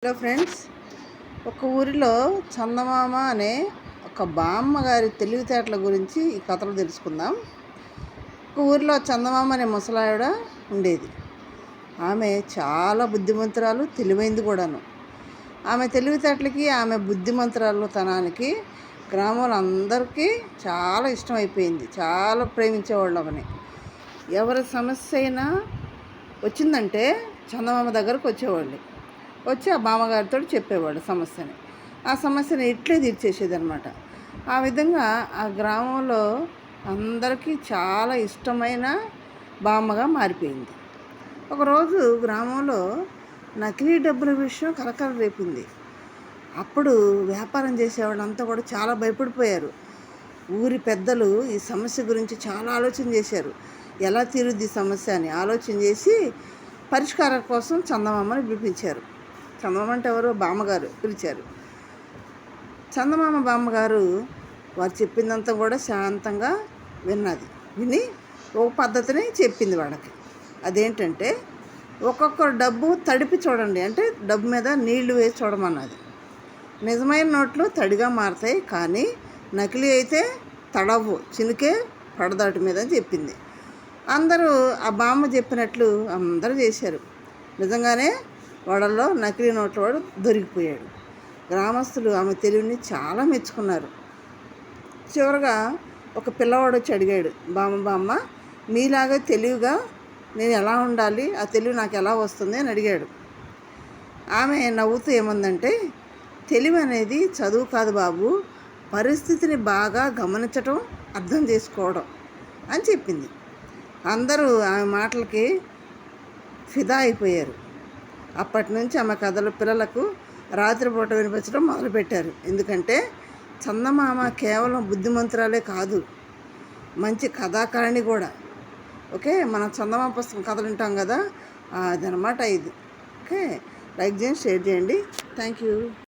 Hello friends, ఒక ఊరిలో చందమామ అనే ఒక బామ్మ గారి తెలివితేటల గురించి ఈ కథలో తెలుసుకుందాం. ఒక ఊరిలో చందమామ అనే ముసలావిడ ఉండేది. ఆమె చాలా బుద్ధిమంతురాలు, తెలివైంది కూడాను. ఆమె తెలివితేటలకి, ఆమె బుద్ధిమంతురాలుతనానికి గ్రామంలో అందరికీ చాలా ఇష్టమైపోయింది. చాలా ప్రేమించేవాళ్ళు ఆమెని. ఎవరి సమస్య అయినా వచ్చిందంటే చందమామ దగ్గరకు వచ్చేవాళ్ళు. వచ్చి ఆ బామ్మగారితో చెప్పేవాడు సమస్యని. ఆ సమస్యని ఇట్లే తీర్చేసేది అనమాట. ఆ విధంగా ఆ గ్రామంలో అందరికీ చాలా ఇష్టమైన బామ్మగా మారిపోయింది. ఒకరోజు గ్రామంలో నకిలీ డబ్బుల విషయం కలకలం రేపింది. అప్పుడు వ్యాపారం చేసేవాళ్ళంతా కూడా చాలా భయపడిపోయారు. ఊరి పెద్దలు ఈ సమస్య గురించి చాలా ఆలోచన చేశారు. ఎలా తీరుద్ది సమస్య అని ఆలోచన చేసి పరిష్కారం కోసం చందమామని పిలిపించారు. చందమామ అంటే ఎవరు? బామ్మగారు పిలిచారు. చందమామ బామ్మగారు వారు చెప్పిందంతా కూడా శాంతంగా విని ఒక పద్ధతిని చెప్పింది వాళ్ళకి. అదేంటంటే, ఒక్కొక్కరు డబ్బు తడిపి చూడండి, అంటే డబ్బు మీద నీళ్లు వేసి చూడమన్నది. నిజమైన నోట్లు తడిగా మారుతాయి, కానీ నకిలీ అయితే తడవు, చినికే పడదాటి మీద అని చెప్పింది. అందరూ ఆ బామ్మ చెప్పినట్లు అందరూ చేశారు. నిజంగానే వాడల్లో నకిలీ నోట్ల వాడు దొరికిపోయాడు. గ్రామస్తులు ఆమె తెలివిని చాలా మెచ్చుకున్నారు. చివరగా ఒక పిల్లవాడు వచ్చి అడిగాడు, బామ్మ మీలాగా తెలివిగా నేను ఎలా ఉండాలి, ఆ తెలివి నాకు ఎలా వస్తుంది అని అడిగాడు. ఆమె నవ్వుతూ ఏమందంటే, తెలివి అనేది చదువు కాదు బాబు, పరిస్థితిని బాగా గమనించటం, అర్థం చేసుకోవడం అని చెప్పింది. అందరూ ఆమె మాటలకి ఫిదా అయిపోయారు. అప్పటి నుంచి ఆమె కథలు పిల్లలకు రాత్రిపూట వినిపించడం మొదలుపెట్టారు. ఎందుకంటే చందమామ కేవలం బుద్ధిమంతురాలే కాదు, మంచి కథాకారిణి కూడా. ఓకే, మనం చందమామ పుస్తకం కథలు వింటాం కదా, అదనమాట ఇది. ఓకే, లైక్ చేయండి, షేర్ చేయండి. Thank you.